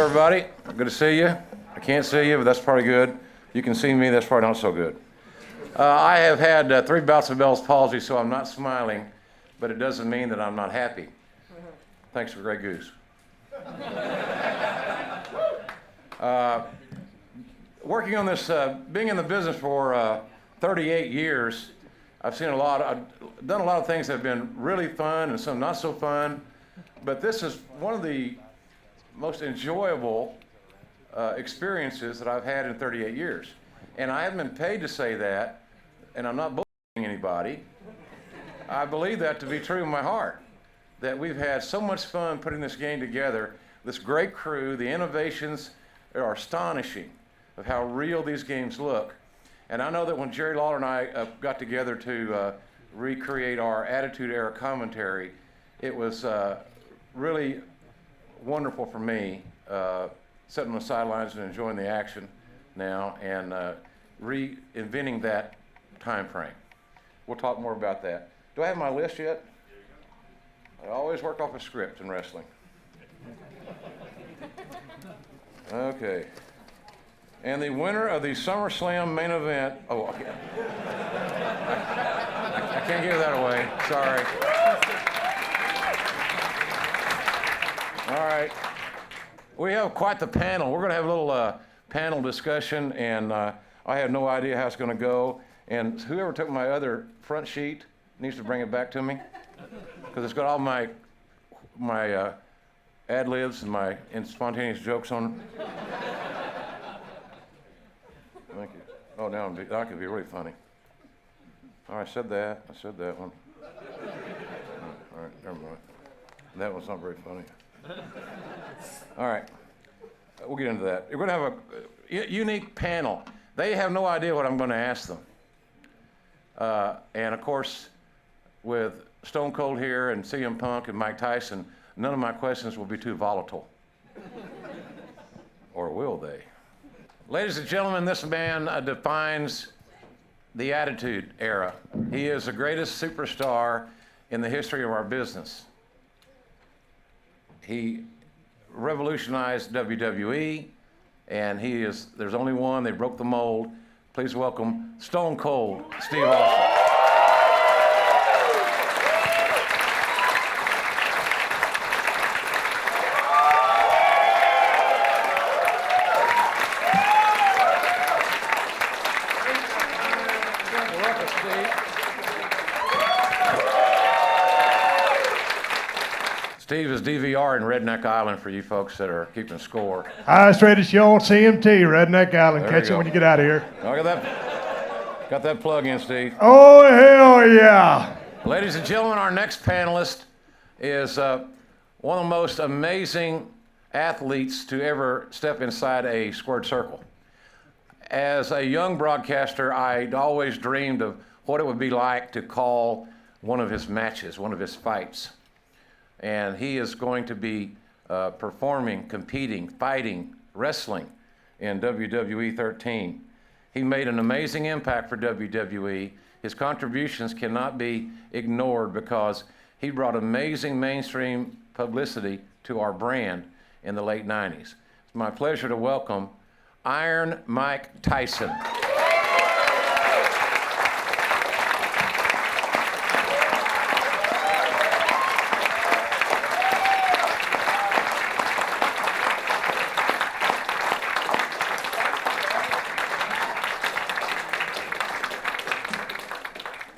everybody. Good to see you. I can't see you, but that's probably good. You can see me, that's probably not so good. I have had 3 bouts of Bell's palsy, so I'm not smiling, but it doesn't mean that I'm not happy. Thanks for Grey Goose. Working on this, being in the business for 38 years, I've done a lot of things that have been really fun and some not so fun, but this is one of the most enjoyable experiences that I've had in 38 years. And I haven't been paid to say that, and I'm not bullshitting anybody. I believe that to be true in my heart, that we've had so much fun putting this game together, this great crew. The innovations are astonishing of how real these games look. And I know that when Jerry Lawler and I got together to recreate our Attitude Era commentary, it was really wonderful for me, sitting on the sidelines and enjoying the action now and reinventing that time frame. We'll talk more about that. Do I have my list yet? I always work off a script in wrestling. Okay. And the winner of the SummerSlam main event, I can't give that away, sorry. All right, we have quite the panel. We're gonna have a little panel discussion, and I have no idea how it's gonna go. And whoever took my other front sheet needs to bring it back to me, because it's got all my ad-libs and my spontaneous jokes on it. Thank you. Oh, now that could be really funny. All right, I said that one. All right, never mind. That one's not very funny. All right, we'll get into that. We're going to have a unique panel. They have no idea what I'm going to ask them. And of course, with Stone Cold here and CM Punk and Mike Tyson, none of my questions will be too volatile. Or will they? Ladies and gentlemen, this man defines the Attitude Era. He is the greatest superstar in the history of our business. He revolutionized WWE, and there's only one. They broke the mold. Please welcome Stone Cold Steve Austin. Steve is DVR in Redneck Island for you folks that are keeping score. Highest rated show on CMT, Redneck Island. Catch it when you get out of here. Oh, got that plug in, Steve. Oh, hell yeah. Ladies and gentlemen, our next panelist is one of the most amazing athletes to ever step inside a squared circle. As a young broadcaster, I'd always dreamed of what it would be like to call one of his matches, one of his fights. And he is going to be performing, competing, fighting, wrestling in WWE 13. He made an amazing impact for WWE. His contributions cannot be ignored because he brought amazing mainstream publicity to our brand in the late 90s. It's my pleasure to welcome Iron Mike Tyson.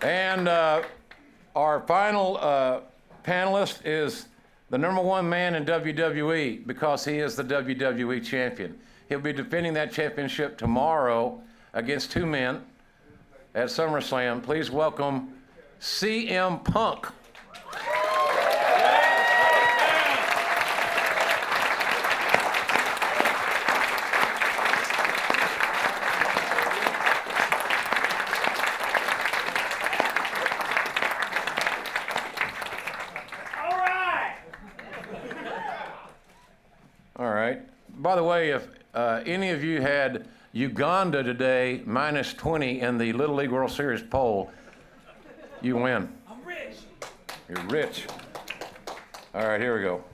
And our final panelist is the #1 man in WWE because he is the WWE champion. He'll be defending that championship tomorrow against 2 men at SummerSlam. Please welcome CM Punk. By the way, if any of you had Uganda today, -20 in the Little League World Series poll, you win. I'm rich. You're rich. All right, here we go.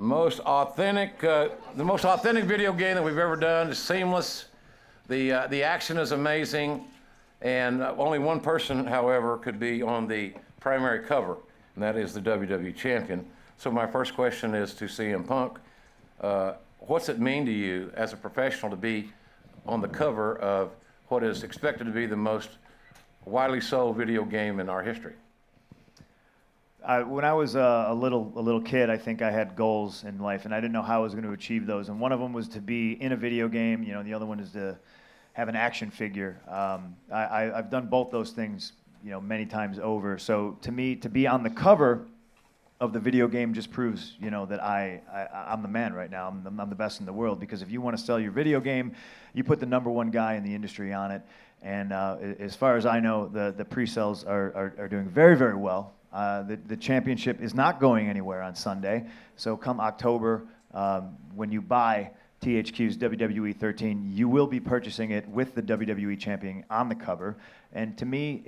most authentic, the most authentic video game that we've ever done. It's seamless. The action is amazing, and only one person, however, could be on the primary cover, and that is the WWE champion. So my first question is to CM Punk. What's it mean to you as a professional to be on the cover of what is expected to be the most widely sold video game in our history? When I was a little kid, I think I had goals in life, and I didn't know how I was going to achieve those. And one of them was to be in a video game. You know, the other one is to have an action figure. I've done both those things, you know, many times over. So to me, to be on the cover of the video game just proves, you know, that I'm the man right now. I'm the best in the world, because if you want to sell your video game, you put the #1 guy in the industry on it. And as far as I know, the pre-sales are doing very, very well. The championship is not going anywhere on Sunday. So come October, when you buy THQ's WWE 13, you will be purchasing it with the WWE champion on the cover. And to me,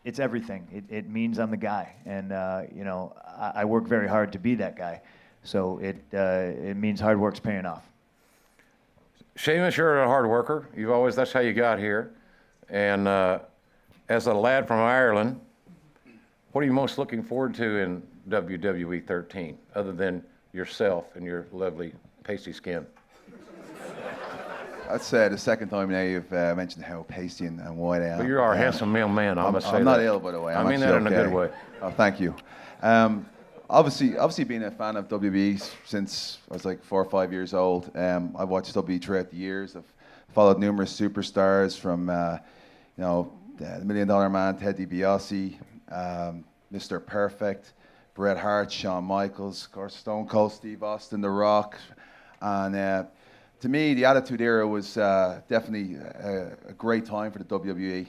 it's everything. It means I'm the guy. And, you know, I work very hard to be that guy. So it means hard work's paying off. Sheamus, you're a hard worker. That's how you got here. And as a lad from Ireland, what are you most looking forward to in WWE 13, other than yourself and your lovely pasty skin? That's the second time now you've mentioned how pasty and white I am. But you are a handsome male man, I must say. I'm not ill, by the way. I mean that in a good way. Oh, thank you. Obviously being a fan of WWE since I was like 4 or 5 years old. I've watched WWE throughout the years. I've followed numerous superstars from, you know, the $1 Million Man, Ted DiBiase, Mr. Perfect, Bret Hart, Shawn Michaels, of course, Stone Cold Steve Austin, The Rock. And to me, the Attitude Era was definitely a great time for the WWE.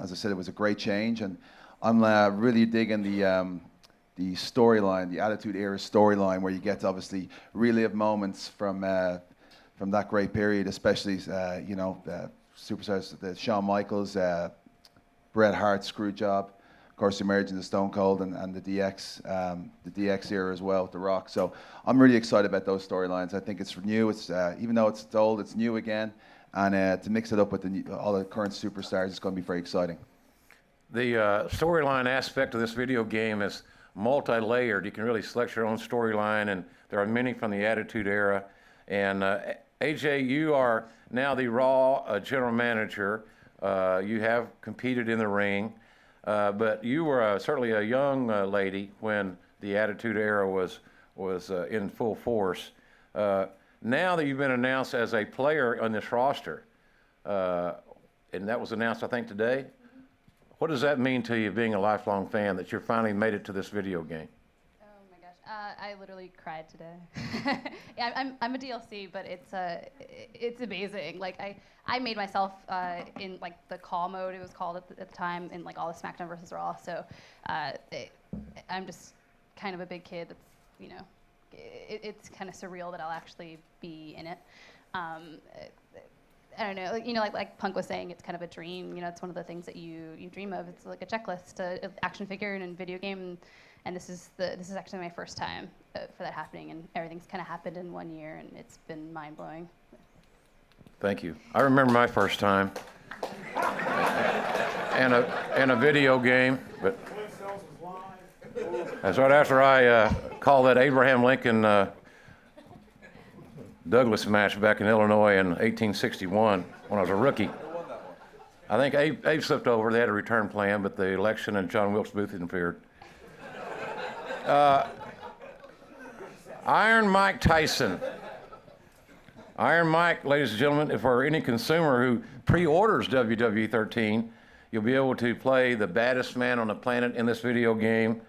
As I said, it was a great change, and I'm really digging the storyline, the Attitude Era storyline, where you get to obviously relive moments from that great period, especially you know, superstars, the Shawn Michaels, Bret Hart, Screwjob, of course, the emergence of Stone Cold and the DX era as well with The Rock. So I'm really excited about those storylines. I think it's new. It's even though it's old, it's new again, and to mix it up with all the current superstars, it's going to be very exciting. The storyline aspect of this video game is multi-layered. You can really select your own storyline, and there are many from the Attitude Era. And AJ, you are now the Raw general manager. You have competed in the ring, but you were certainly a young lady when the Attitude Era was in full force. Now that you've been announced as a player on this roster, and that was announced, I think, today, what does that mean to you, being a lifelong fan, that you finally made it to this video game? Oh my gosh, I literally cried today. Yeah, I'm a DLC, but it's amazing. Like I made myself in like the call mode, it was called at the time, in like all the SmackDown versus Raw. So I'm just kind of a big kid. That's, you know, it's kind of surreal that I'll actually be in it. I don't know, you know, like Punk was saying, it's kind of a dream. You know, it's one of the things that you dream of. It's like a checklist, an action figure and a video game, and this is actually my first time for that happening, and everything's kind of happened in 1 year, and it's been mind blowing. Thank you. I remember my first time, and a video game, but that's right after I called that Abraham Lincoln Douglas match back in Illinois in 1861 when I was a rookie. I think Abe slipped over. They had a return plan, but the election and John Wilkes Booth interfered. Iron Mike Tyson. Iron Mike, ladies and gentlemen, for any consumer who pre-orders WWE 13, you'll be able to play the baddest man on the planet in this video game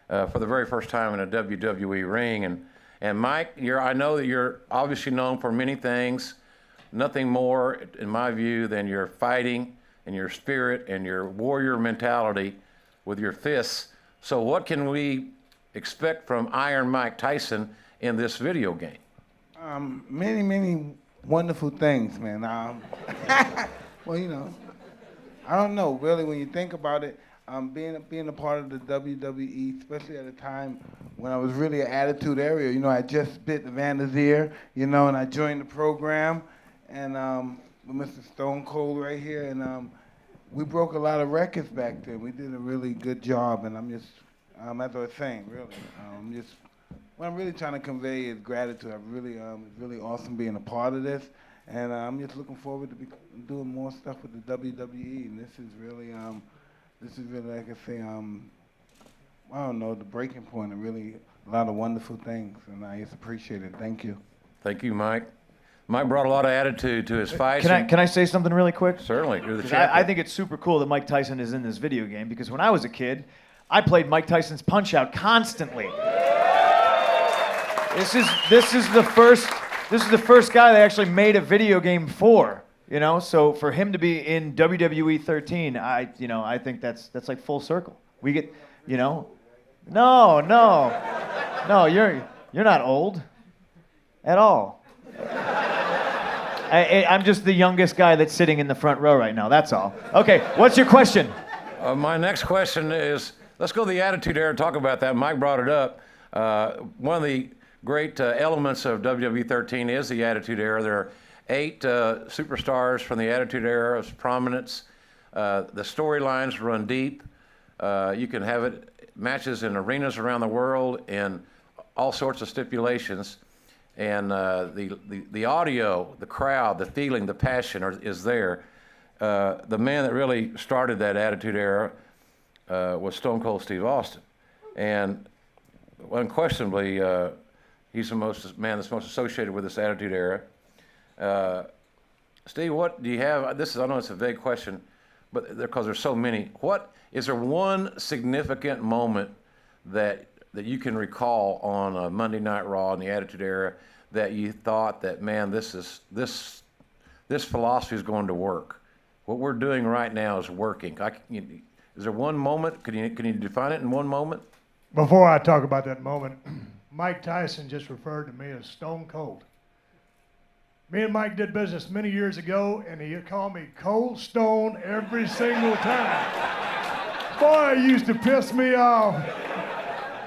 for the very first time in a WWE ring. And Mike, I know that you're obviously known for many things, nothing more, in my view, than your fighting and your spirit and your warrior mentality with your fists. So what can we expect from Iron Mike Tyson in this video game? Many wonderful things, man. Well, you know, I don't know, really, when you think about it, being a part of the WWE, especially at a time when I was really an attitude area. You know, I just bit Vander's ear, you know, and I joined the program, and with Mr. Stone Cold right here, and we broke a lot of records back then. We did a really good job, and I'm just, as I was saying, really, what I'm really trying to convey is gratitude. It's really awesome being a part of this, and I'm just looking forward to doing more stuff with the WWE. And this is really, like I say, I don't know, the breaking point. And really, a lot of wonderful things, and I just appreciate it. Thank you. Thank you, Mike. Mike brought a lot of attitude to his fights. Can I say something really quick? Certainly, you're the 'Cause champion. I think it's super cool that Mike Tyson is in this video game, because when I was a kid, I played Mike Tyson's Punch-Out constantly. This is the first guy they actually made a video game for, you know. So for him to be in WWE 13, I think that's like full circle. We get, you know, no, you're not old at all. I'm just the youngest guy that's sitting in the front row right now. That's all. Okay, what's your question? My next question is, let's go to the Attitude Era and talk about that. Mike brought it up. One of the great elements of WWE 13 is the Attitude Era. There are 8 superstars from the Attitude Era of prominence. The storylines run deep. You can have matches in arenas around the world and all sorts of stipulations. And the audio, the crowd, the feeling, the passion is there. The man that really started that Attitude Era was Stone Cold Steve Austin. And unquestionably, he's the man that's most associated with this Attitude Era. Steve, what do you have? I know it's a vague question, but because there's so many. Is there one significant moment that you can recall on Monday Night Raw in the Attitude Era that you thought that, man, this philosophy is going to work? What we're doing right now is working. Is there one moment? Can you define it in one moment? Before I talk about that moment, Mike Tyson just referred to me as Stone Cold. Me and Mike did business many years ago, and he called me Cold Stone every single time. Boy, it used to piss me off.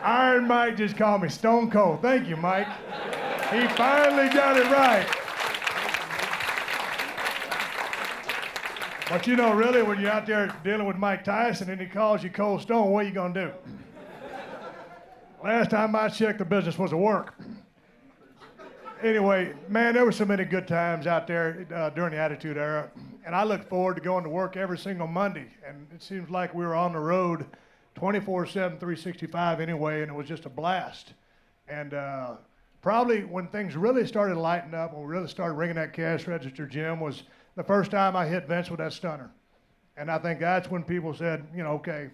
Iron Mike just called me Stone Cold. Thank you, Mike. He finally got it right. But you know, really, when you're out there dealing with Mike Tyson and he calls you Cold Stone, what are you going to do? Last time I checked, the business was at work. Anyway, man, there were so many good times out there during the Attitude Era, and I look forward to going to work every single Monday, and it seems like we were on the road 24/7, 365 anyway, and it was just a blast. And probably when things really started lighting up, when we really started ringing that cash register, Jim, was the first time I hit Vince with that stunner. And I think that's when people said, you know, okay,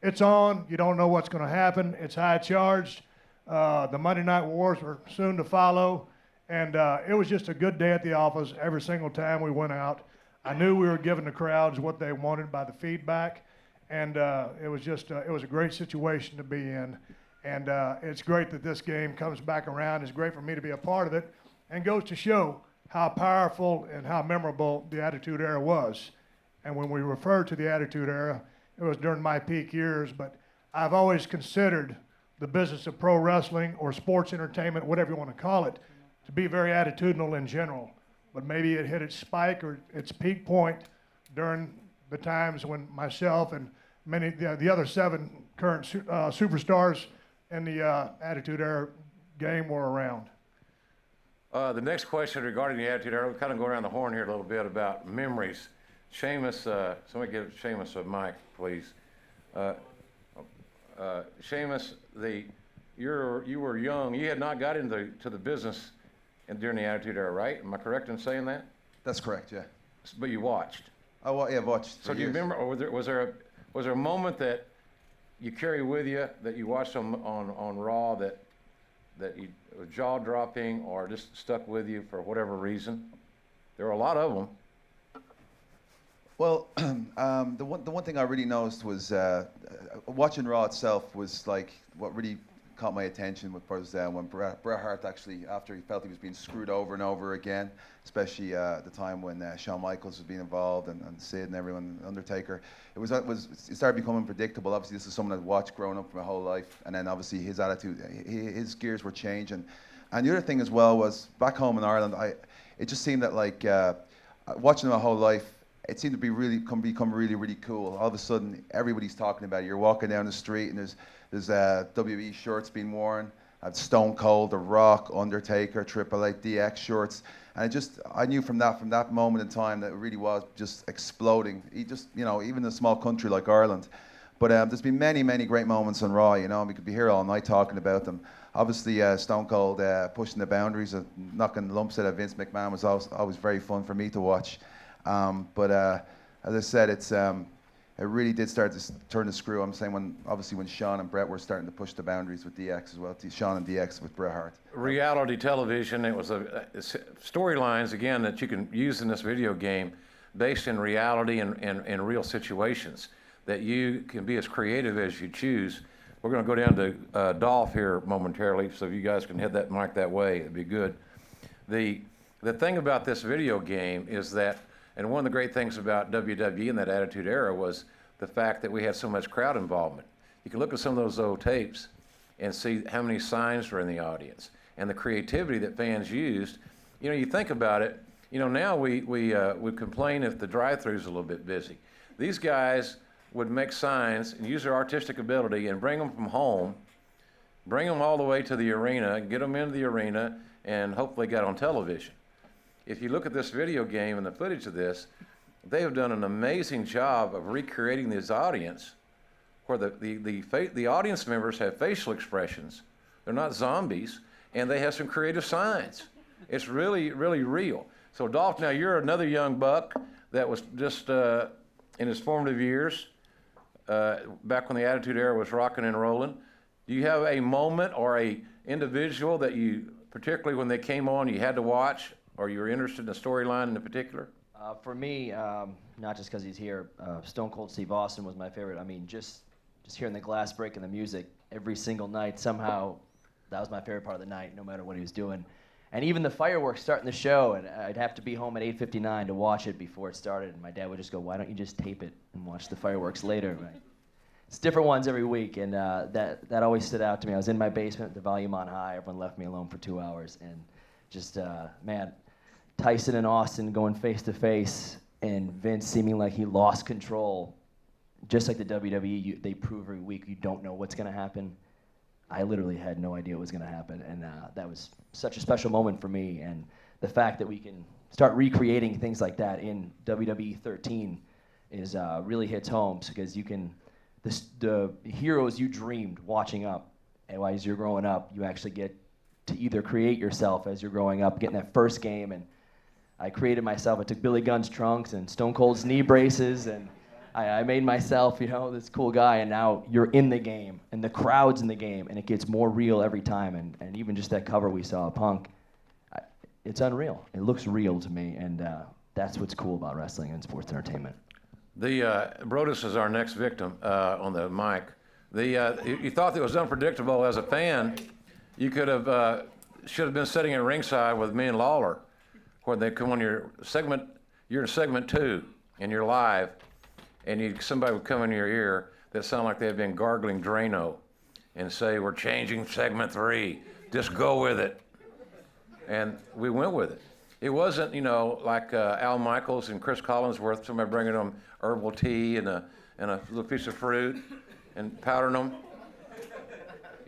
it's on, you don't know what's going to happen, it's high charged. The Monday Night Wars were soon to follow, and it was just a good day at the office every single time we went out. I knew we were giving the crowds what they wanted by the feedback, and it was a great situation to be in. And it's great that this game comes back around. It's great for me to be a part of it, and goes to show how powerful and how memorable the Attitude Era was. And when we refer to the Attitude Era, it was during my peak years, but I've always considered the business of pro wrestling or sports entertainment, whatever you want to call it, to be very attitudinal in general. But maybe it hit its spike or its peak point during the times when myself and many the other 7 current superstars in the Attitude Era game were around. The next question regarding the Attitude Era, we'll kind of go around the horn here a little bit about memories. Sheamus, somebody give Sheamus a mic, please. Sheamus, you were young. You had not got into the business during the Attitude Era, right? Am I correct in saying that? That's correct, yeah. But you watched. I've watched. So do you remember, or was there a moment that you carry with you that you watched on Raw that you was jaw dropping or just stuck with you for whatever reason? There were a lot of them. Well, the one thing I really noticed was watching Raw itself was like what really caught my attention was when Bret Hart actually, after he felt he was being screwed over and over again, especially the time when Shawn Michaels was being involved and Sid and everyone, Undertaker. It started becoming predictable. Obviously, this is someone I'd watched growing up for my whole life, and then obviously his attitude, his gears were changing. And the other thing as well was back home in Ireland, it just seemed that like watching my whole life, it seemed to be become really, really cool. All of a sudden, everybody's talking about it. You're walking down the street and there's WWE shirts being worn. I've Stone Cold, The Rock, Undertaker, Triple H, DX shirts. And I knew from that moment in time that it really was just exploding. Even a small country like Ireland. But there's been many, many great moments on Raw, and we could be here all night talking about them. Obviously, Stone Cold pushing the boundaries, knocking lumps out of Vince McMahon was always very fun for me to watch. But as I said, it really did start to turn the screw. I'm saying when Shawn and Bret were starting to push the boundaries with DX as well. Shawn and DX with Bret Hart. Reality television, it was storylines, again, that you can use in this video game based in reality and real situations that you can be as creative as you choose. We're going to go down to Dolph here momentarily, so if you guys can head that mic that way, it'd be good. The thing about this video game is that, and one of the great things about WWE in that Attitude Era was the fact that we had so much crowd involvement. You can look at some of those old tapes and see how many signs were in the audience and the creativity that fans used. You think about it, now we complain if the drive-thru is a little bit busy. These guys would make signs and use their artistic ability and bring them from home, bring them all the way to the arena, get them into the arena, and hopefully get on television. If you look at this video game and the footage of this, they have done an amazing job of recreating this audience where the audience members have facial expressions. They're not zombies, and they have some creative signs. It's really, really real. So Dolph, now you're another young buck that was just in his formative years, back when the Attitude Era was rocking and rolling. Do you have a moment or a individual that you, particularly when they came on, you had to watch, or you were interested in a storyline in particular? For me, not just because he's here, Stone Cold Steve Austin was my favorite. I mean, just hearing the glass break and the music every single night, somehow that was my favorite part of the night, no matter what he was doing. And even the fireworks starting the show, and I'd have to be home at 8:59 to watch it before it started, and my dad would just go, "Why don't you just tape it and watch the fireworks later?" Right? It's different ones every week, and that always stood out to me. I was in my basement, the volume on high, everyone left me alone for 2 hours, and just, man, Tyson and Austin going face to face, and Vince seeming like he lost control. Just like the WWE, they prove every week you don't know what's going to happen. I literally had no idea what was going to happen, and that was such a special moment for me. And the fact that we can start recreating things like that in WWE 13 is really hits home, because you can, the heroes you dreamed watching up, and as you're growing up, you actually get to either create yourself as you're growing up, getting that first game, and I created myself. I took Billy Gunn's trunks and Stone Cold's knee braces, and I made myself, this cool guy, and now you're in the game, and the crowd's in the game, and it gets more real every time, and even just that cover we saw, Punk, it's unreal. It looks real to me, and that's what's cool about wrestling and sports entertainment. Brodus is our next victim on the mic. You thought that was unpredictable as a fan. You should have been sitting at ringside with me and Lawler, where they come on you're in segment 2, and you're live, and somebody would come in your ear that sounded like they had been gargling Drano and say, "We're changing segment 3, just go with it." And we went with it. It wasn't, like Al Michaels and Chris Collinsworth, somebody bringing them herbal tea and a little piece of fruit and powdering them.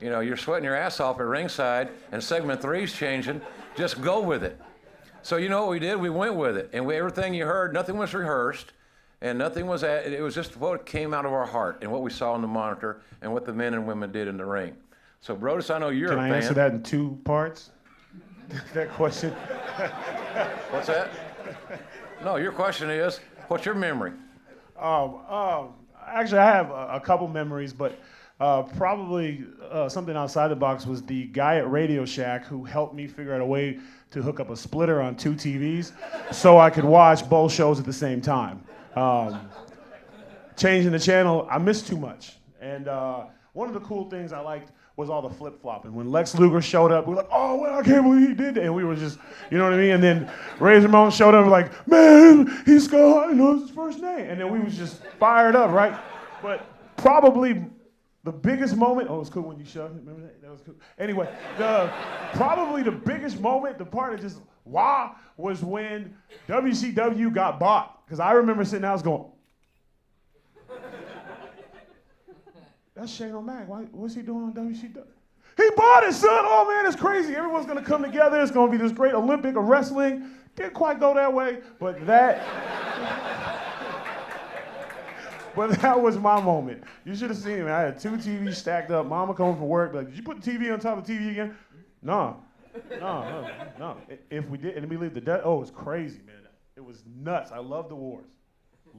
You're sweating your ass off at ringside, and segment 3's changing, just go with it. So you know what we did? We went with it, and everything you heard, nothing was rehearsed, and nothing was it was just what came out of our heart and what we saw on the monitor and what the men and women did in the ring. So Brodus, I know you're a fan. Can I answer that in 2 parts? That question? What's that? No, your question is, what's your memory? Actually, I have a couple memories, but probably something outside the box was the guy at Radio Shack who helped me figure out a way to hook up a splitter on 2 TVs so I could watch both shows at the same time. Changing the channel, I missed too much. And one of the cool things I liked was all the flip-flopping. When Lex Luger showed up, we were like, oh, well, I can't believe he did that. And we were just, you know what I mean? And then Razor Ramon showed up, like, man, he scored, I didn't know his first name. And then we was just fired up, right? But probably the biggest moment, oh, it was cool when you shoved it, remember that? That was cool. Anyway, probably the biggest moment, the part that just, wow, was when WCW got bought. Because I remember sitting there, I was going, that's Shane O'Mac. What's he doing on WCW? He bought it, son. Oh, man, it's crazy. Everyone's going to come together. It's going to be this great Olympic of wrestling. Didn't quite go that way, but that was my moment. You should have seen it, man. I had 2 TVs stacked up. Mama coming from work, like, did you put the TV on top of the TV again? No. If we did, and we leave the it was crazy, man. It was nuts. I love the wars.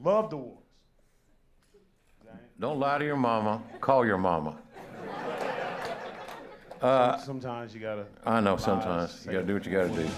Love the wars. Don't lie to your mama. Call your mama. Sometimes you gotta. I know sometimes. You gotta do what you gotta do.